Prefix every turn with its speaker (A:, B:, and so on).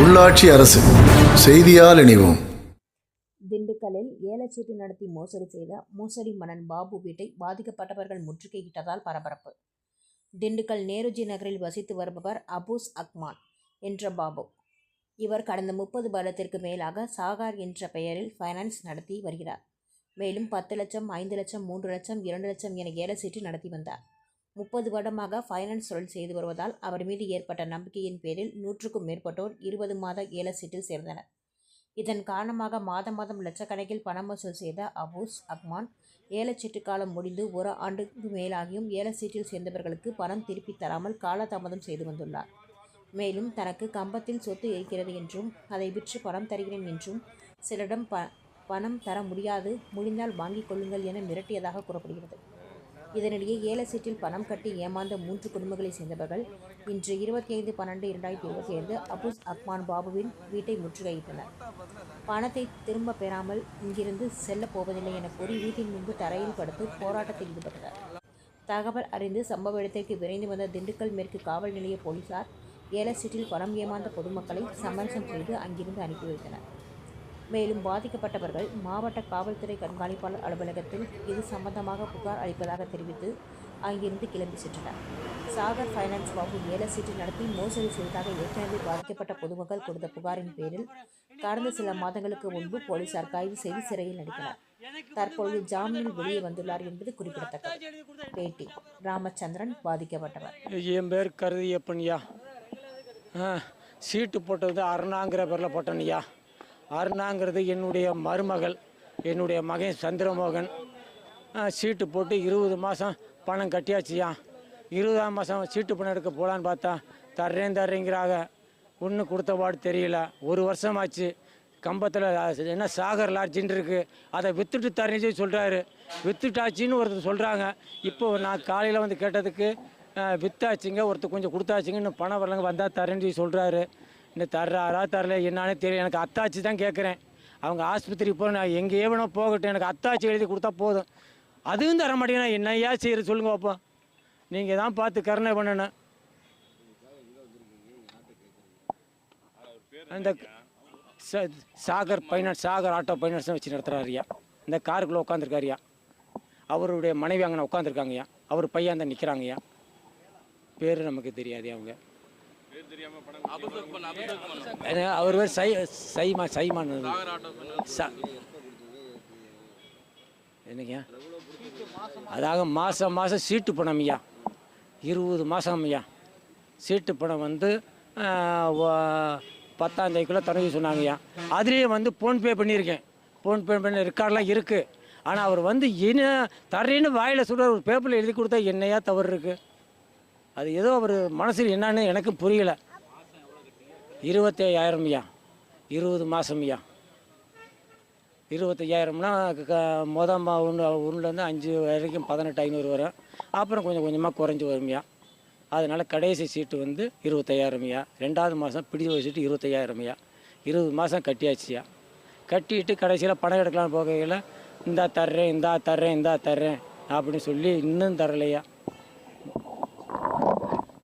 A: உள்ளாட்சி அரசு செய்தியால் இணைவோம்.
B: திண்டுக்கல்லில் ஏலச்சீட்டு நடத்தி மோசடி செய்த மோசடி மன்னன் பாபு வீட்டை பாதிக்கப்பட்டவர்கள் முற்றுகையிட்டதால் பரபரப்பு. திண்டுக்கல் நேருஜி நகரில் வசித்து வருபவர் அபூஸ் அக்மான் என்ற பாபு. இவர் கடந்த 30 வருடத்திற்கு மேலாக சாகார் என்ற பெயரில் ஃபைனான்ஸ் நடத்தி வருகிறார். மேலும் 10 லட்சம், 5 லட்சம், 3 லட்சம், 2 லட்சம் என ஏலச்சீட்டு நடத்தி வந்தார். 30 வருடமாக ஃபைனான்ஸ் தொழில் செய்து வருவதால் அவர் மீது ஏற்பட்ட நம்பிக்கையின் பேரில் 100க்கும் மேற்பட்டோர் 20 மாத ஏலச்சீட்டில் சேர்ந்தனர். இதன் காரணமாக மாதம் லட்சக்கணக்கில் பணம் வசூல் செய்த அபூஸ் அக்மான் ஏலச்சீட்டு காலம் முடிந்து 1 ஆண்டுக்கு மேலாகியும் ஏலச்சீட்டில் சேர்ந்தவர்களுக்கு பணம் திருப்பி தராமல் காலதாமதம் செய்து வந்துள்ளார். மேலும் தனக்கு கம்பத்தில் சொத்து இருக்கிறது என்றும் அதை விற்று பணம் தருகிறேன் என்றும் சிலரிடம் பணம் தர முடியாது, முடிந்தால் வாங்கிக் கொள்ளுங்கள் என மிரட்டியதாக கூறப்படுகிறது. இதனிடையே ஏலச்சீட்டில் பணம் கட்டி ஏமாந்த 3 குடும்பங்களைச் சேர்ந்தவர்கள் இன்று 25/12/2025 அபூஸ் அக்மான் பாபுவின் வீட்டை முற்றுகையிட்டனர். பணத்தை திரும்ப பெறாமல் இங்கிருந்து செல்லப் போவதில்லை என கூறி வீட்டின் முன்பு தரையில் படுத்து போராட்டத்தில் ஈடுபட்டனர். தகவல் அறிந்து சம்பவ இடத்திற்கு விரைந்து வந்த திண்டுக்கல் மேற்கு காவல் நிலைய போலீசார் ஏலச்சீட்டில் பணம் ஏமாந்த பொதுமக்களை சமரசம் செய்து அங்கிருந்து அனுப்பி வைத்தனர். மேலும் பாதிக்கப்பட்டவர்கள் மாவட்ட காவல்துறை கண்காணிப்பாளர் அலுவலகத்தில் இது சம்பந்தமாக புகார் அளிப்பதாக தெரிவித்து அங்கிருந்து கிளம்பி சென்றனர். சாகர் ஃபைனான்ஸ் பாபு ஏலச்சீட்டு நடத்தி மோசடி செய்ததாக ஏற்கனவே பாதிக்கப்பட்ட பொதுமக்கள் கொடுத்த புகாரின் பேரில் கடந்த சில மாதங்களுக்கு முன்பு போலீசார் கைது செய்து சிறையில் அடைத்தனர். தற்பொழுது ஜாமீனில் வெளியே வந்துள்ளார் என்பது குறிப்பிடத்தக்கது. பேட்டி ராமச்சந்திரன், பாதிக்கப்பட்டவர்.
C: என் பேர் கருதியப்பன்யா. சீட்டு போட்டது அருணாங்கிற பேரில் போட்டேன்யா. அருணாங்கிறது என்னுடைய மருமகள், என்னுடைய மகன் சந்திரமோகன். சீட்டு போட்டு 20 மாதம் பணம் கட்டியாச்சியா. 20ஆம் மாதம் சீட்டு பணம் எடுக்க போகலான்னு பார்த்தா தர்றேங்கிறாங்க. ஒன்றும் கொடுத்தபாடு தெரியல. 1 வருஷமாச்சு. கம்பத்தில் என்ன சாகர் லாட்ஜின்னு இருக்குது, அதை விற்றுட்டு தரேன்னு சொல்லி சொல்கிறாரு. விற்றுட்டாச்சின்னு ஒருத்தர் சொல்கிறாங்க. இப்போ நான் காலையில் வந்து கேட்டதுக்கு விற்றாச்சுங்க, ஒருத்தர் கொஞ்சம் கொடுத்தாச்சுங்க, இன்னும் பணம் வரலங்க, வந்தால் தரேன்னு சொல்லி சொல்கிறாரு. இன்னும் தர்றாரா தரல என்னானே தெரியல. எனக்கு அத்தாச்சி தான் கேட்குறேன். அவங்க ஆஸ்பத்திரிக்கு போக நான் எங்கேயே வேணும் போகட்டும், எனக்கு அத்தாச்சி எழுதி கொடுத்தா போதும். அதுவும் தர மாட்டேங்கன்னா என்னையா செய்யறது சொல்லுங்க பாப்பா. நீங்கள் தான் பார்த்து கருணை பண்ணணும். அந்த Sagar finance, Sagar auto finance தான் வச்சு நடத்துகிறாருயா. இந்த காருக்குள்ளே உட்காந்துருக்காருயா. அவருடைய மனைவி அங்கே உட்காந்துருக்காங்கய்யா. அவர் பையன் தான் நிற்கிறாங்கய்யா. பேர் நமக்கு தெரியாது. அவங்க அவர் பேர் சைமான் என்னங்கய்யா. அதாக மாதம் சீட்டு பணம் ஐயா. 20 மாதம் ஐயா. சீட்டு பணம் வந்து 10ஆம் தேதிக்குள்ளே தரவி சொன்னாங்கய்யா. அதுலேயே வந்து ஃபோன்பே பண்ணியிருக்கேன். ஃபோன்பே பண்ண ரெக்கார்டெலாம் இருக்குது. ஆனால் அவர் வந்து என்ன தரேன்னு வாயில் சொல்கிற ஒரு பேப்பரில் எழுதி கொடுத்தா என்னையா தவறு இருக்குது. அது ஏதோ அவர் மனசில் என்னன்னு எனக்கும் புரியலை. 25,000 ஐயா. 20 மாதம் ஐயா. 25,000னா மொதல் ஒன்றுலேருந்து 5 வரைக்கும் 18,500 வரும். அப்புறம் கொஞ்சம் கொஞ்சமாக குறைஞ்சி வரும்யா. அதனால் கடைசி சீட்டு வந்து 25,000 ஐயா. 2வது மாதம் பிடிச்ச சீட்டு 25,000 ஐயா. 20 மாதம் கட்டியாச்சியா. கட்டிட்டு கடைசியில் பணம் எடுக்கலான்னு போகையில் இந்தா தர்றேன் அப்படின்னு சொல்லி இன்னும் தரலையா.